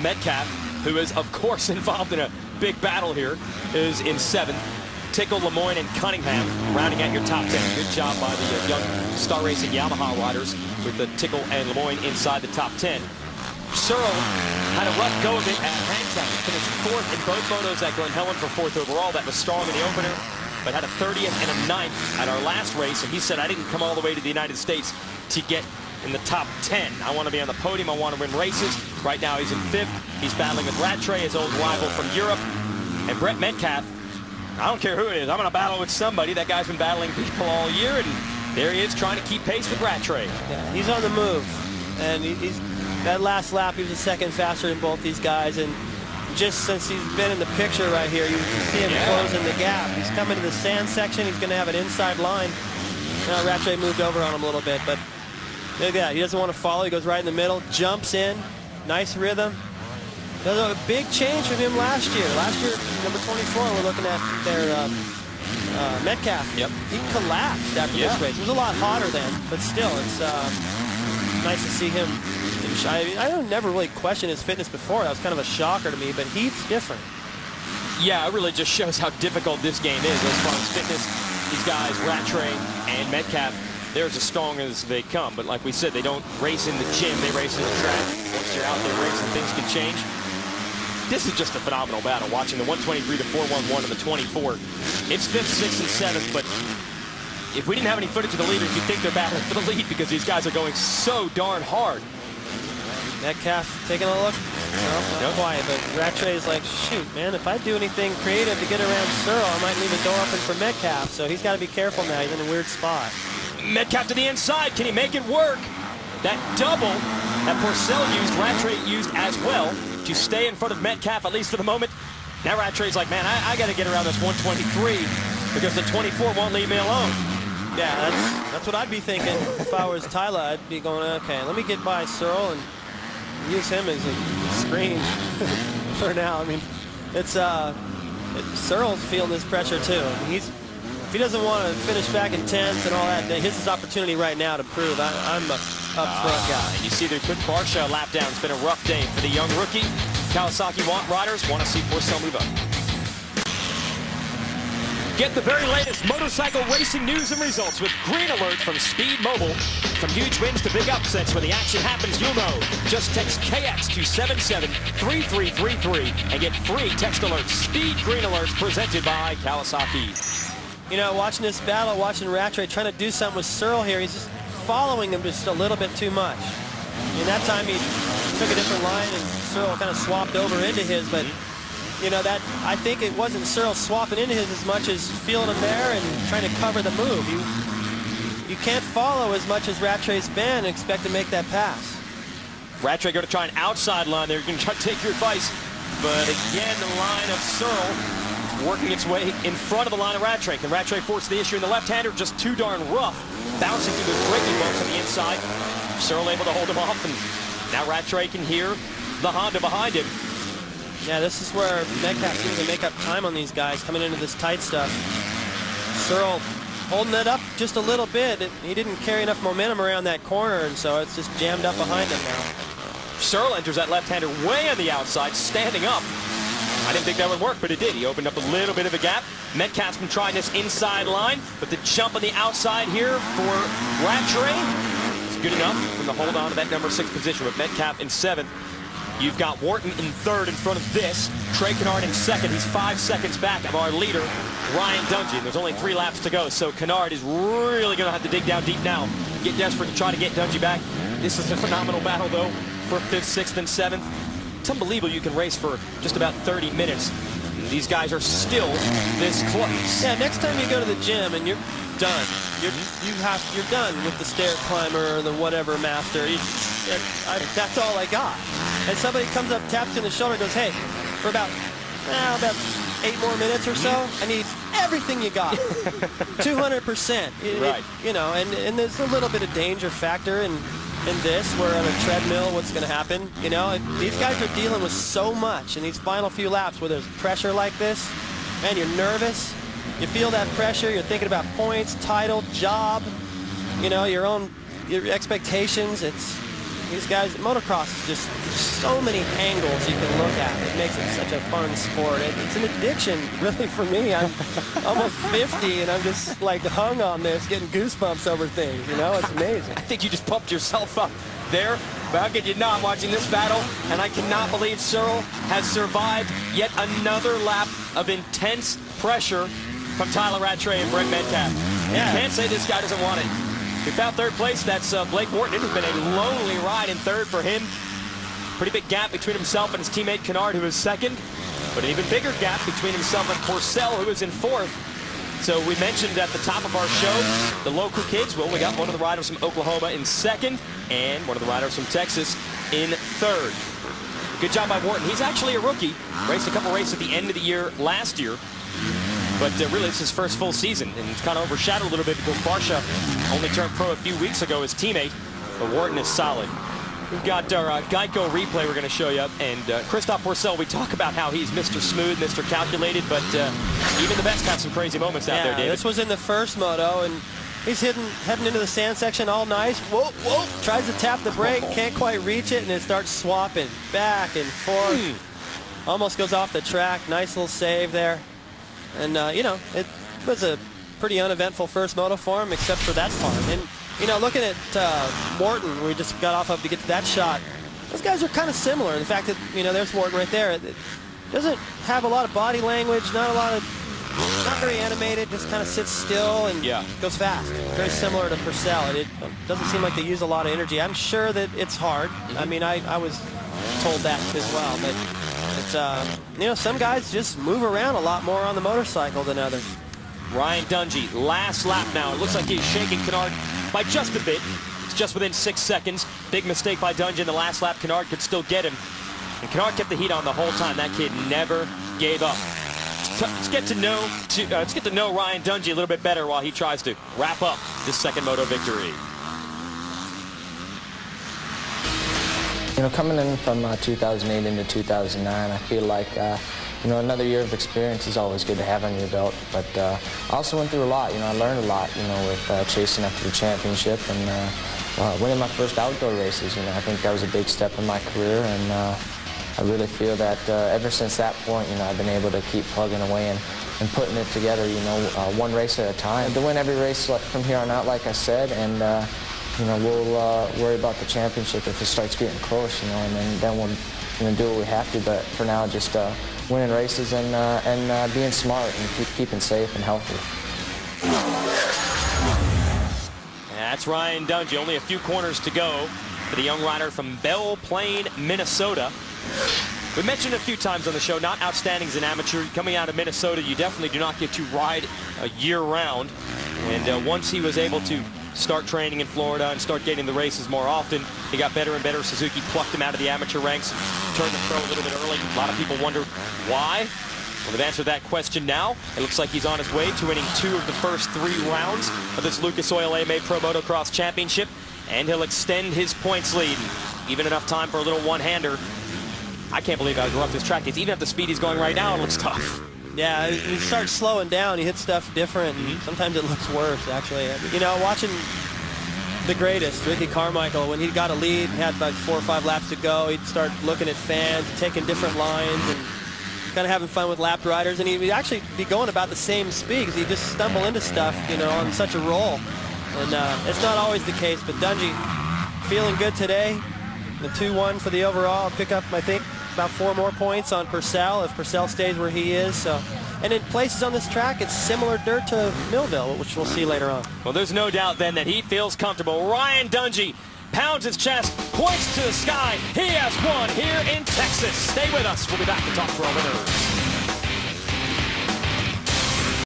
Metcalf, who is, of course, involved in a big battle here, is in 7th. Tickle, Lemoyne, and Cunningham rounding out your top 10. Good job by the young Star Racing Yamaha riders with the Tickle and Lemoyne inside the top 10. Searle had a rough go of it at Hangtown. He finished 4th in both motos at Glen Helen for 4th overall. That was strong in the opener, but had a 30th and a 9th at our last race. And he said, I didn't come all the way to the United States to get in the top 10. I want to be on the podium. I want to win races. Right now he's in 5th. He's battling with Rattray, his old rival from Europe. And Brett Metcalf, I don't care who it is. I'm going to battle with somebody. That guy's been battling people all year, and there he is trying to keep pace with Rattray. Yeah, he's on the move. And he's that last lap, he was a second faster than both these guys. And just since he's been in the picture right here, you see him closing the gap. He's coming to the sand section. He's going to have an inside line. Now Rattray moved over on him a little bit, but look at that. He doesn't want to follow. He goes right in the middle, jumps in. Nice rhythm. There's a big change from him last year. Last year, number 24, we're looking at their Metcalf. Yep. He collapsed after this race. It was a lot hotter then, but still, it's nice to see him. I never really questioned his fitness before. That was kind of a shocker to me, but he's different. Yeah, it really just shows how difficult this game is as far as fitness. These guys, Rattray and Metcalf, they're as strong as they come. But like we said, they don't race in the gym. They race in the track. Once you're out there racing, things can change. This is just a phenomenal battle, watching the 123 to 411 and the 24. It's 5th, 6th, and 7th, but if we didn't have any footage of the leaders, you'd think they're battling for the lead because these guys are going so darn hard. Metcalf taking a look. Not quiet, but Rattray's like, shoot, man, if I do anything creative to get around Searle, I might leave a door open for Metcalf, so he's got to be careful now. He's in a weird spot. Metcalf to the inside. Can he make it work? That double that Porcel used, Rattray used as well to stay in front of Metcalf, at least for the moment. Now Rattray's like, man, I got to get around this 123 because the 24 won't leave me alone. Yeah, that's what I'd be thinking if I was Tyler. I'd be going, okay, let me get by Searle and use him as a screen for now. I mean, it's Searle's feeling this pressure too. I mean, if he doesn't want to finish back in 10th and all that, here's his opportunity right now to prove I'm a up-front guy. And you see the quick Barsha lap down. It's been a rough day for the young rookie. Kawasaki riders want to see Porcel move up. Get the very latest motorcycle racing news and results with Green Alert from Speed Mobile. From huge wins to big upsets, when the action happens, you'll know. Just text KX to 773333 and get free text alerts. Speed Green Alerts presented by Kawasaki. You know, watching this battle, watching Rattray trying to do something with Searle here, he's just following him just a little bit too much. And that time he took a different line and Searle kind of swapped over into his, but you know, that I think it wasn't Searle swapping into his as much as feeling him there and trying to cover the move. You can't follow as much as Rattray's been and expect to make that pass. Rattray going to try an outside line there. You're going to try to take your advice. But again, the line of Searle working its way in front of the line of Rattray. Can Rattray force the issue in the left-hander? Just too darn rough. Bouncing through those braking bumps on the inside. Searle able to hold him off. And now Rattray can hear the Honda behind him. Yeah, this is where Metcalf seems to make up time on these guys coming into this tight stuff. Searle holding it up just a little bit. He didn't carry enough momentum around that corner, and so it's just jammed up behind him now. Searle enters that left-hander way on the outside, standing up. I didn't think that would work, but it did. He opened up a little bit of a gap. Metcalf's been trying this inside line, but the jump on the outside here for Rattray is good enough from the hold on to that number 6 position with Metcalf in 7th. You've got Wharton in 3rd in front of this. Trey Kennard in 2nd. He's 5 seconds back of our leader, Ryan Dungey. There's only 3 laps to go, so Kennard is really going to have to dig down deep now. Get desperate to try to get Dungey back. This is a phenomenal battle, though, for 5th, 6th, and 7th. It's unbelievable you can race for just about 30 minutes. These guys are still this close. Yeah, next time you go to the gym and you're done, you're done with the stair climber or the whatever master. That's all I got. And somebody comes up, taps you on the shoulder, and goes, hey, for about 8 more minutes or so, I need everything you got. 200%. Right. You know, and there's a little bit of danger factor in this, where on a treadmill, what's going to happen? You know, these guys are dealing with so much in these final few laps where there's pressure like this, and you're nervous. You feel that pressure. You're thinking about points, title, job, you know, your expectations. these guys, motocross is just so many angles you can look at. It makes it such a fun sport. It's an addiction, really, for me. I'm almost 50, and I'm just like hung on this, getting goosebumps over things. You know, it's amazing. I think you just pumped yourself up there. But how could you not, watching this battle? And I cannot believe Searle has survived yet another lap of intense pressure from Tyler Rattray and Brent Metcalf. Yeah. You can't say this guy doesn't want it. We found third place. That's Blake Wharton. It has been a lonely ride in third for him. Pretty big gap between himself and his teammate Kennard, who is second. But an even bigger gap between himself and Porcel, who is in fourth. So we mentioned at the top of our show, the local kids. Well, we got one of the riders from Oklahoma in second and one of the riders from Texas in third. Good job by Wharton. He's actually a rookie. Raced a couple races at the end of the year last year. But really, it's his first full season, and it's kind of overshadowed a little bit because Barsha only turned pro a few weeks ago, his teammate. But Wharton is solid. We've got our Geico replay we're going to show you. And Christophe Porcel, we talk about how he's Mr. Smooth, Mr. Calculated, but even the best have some crazy moments out there, David. This was in the first moto, and he's heading into the sand section all nice. Whoa, whoa, tries to tap the brake, can't quite reach it, and it starts swapping back and forth. Almost goes off the track. Nice little save there. And, you know, it was a pretty uneventful first moto for him, except for that part. And, you know, looking at Wharton, we just got off of to get to that shot. Those guys are kind of similar. The fact that, you know, there's Wharton right there. It doesn't have a lot of body language, not very animated, just kind of sits still and goes fast. Very similar to Purcell. It doesn't seem like they use a lot of energy. I'm sure that it's hard. I mean, I was told that as well. But it's, you know, some guys just move around a lot more on the motorcycle than others. Ryan Dungey, last lap now. It looks like he's shaking Kennard by just a bit. It's just within 6 seconds. Big mistake by Dungey in the last lap. Kennard could still get him. And Kennard kept the heat on the whole time. That kid never gave up. Let's get to know Ryan Dungey a little bit better while he tries to wrap up this second moto victory. You know, coming in from 2008 into 2009, I feel like, you know, another year of experience is always good to have on your belt. But I also went through a lot. You know, I learned a lot, you know, with chasing after the championship and winning my first outdoor races. You know, I think that was a big step in my career. And I really feel that ever since that point, you know, I've been able to keep plugging away and putting it together, you know, one race at a time. And to win every race from here on out, like I said, and you know, we'll worry about the championship if it starts getting close, you know, and then we'll, you know, do what we have to. But for now, just winning races and being smart and keeping safe and healthy. That's Ryan Dungey. Only a few corners to go for the young rider from Belle Plaine, Minnesota. We mentioned a few times on the show, not outstanding as an amateur. Coming out of Minnesota, you definitely do not get to ride year-round. And once he was able to start training in Florida and start getting the races more often, he got better and better. Suzuki plucked him out of the amateur ranks, turned him pro a little bit early. A lot of people wonder why. Well, we've answered that question now. It looks like he's on his way to winning 2 of the first 3 rounds of this Lucas Oil AMA Pro Motocross Championship, and he'll extend his points lead. Even enough time for a little one-hander. I can't believe how rough this track is. Even at the speed he's going right now, it looks tough. Yeah, he starts slowing down. He hits stuff different. And sometimes it looks worse, actually. You know, watching the greatest, Ricky Carmichael, when he got a lead, had about 4 or 5 laps to go, he'd start looking at fans, taking different lines, and kind of having fun with lapped riders. And he'd actually be going about the same speed because he'd just stumble into stuff, you know, on such a roll. And it's not always the case, but Dungey feeling good today. The 2-1 for the overall. Pick up, I think, about 4 more points on Purcell if Purcell stays where he is. So, and in places on this track, it's similar dirt to Millville, which we'll see later on. Well, there's no doubt then that he feels comfortable. Ryan Dungey pounds his chest, points to the sky. He has won here in Texas. Stay with us. We'll be back to talk to our winners.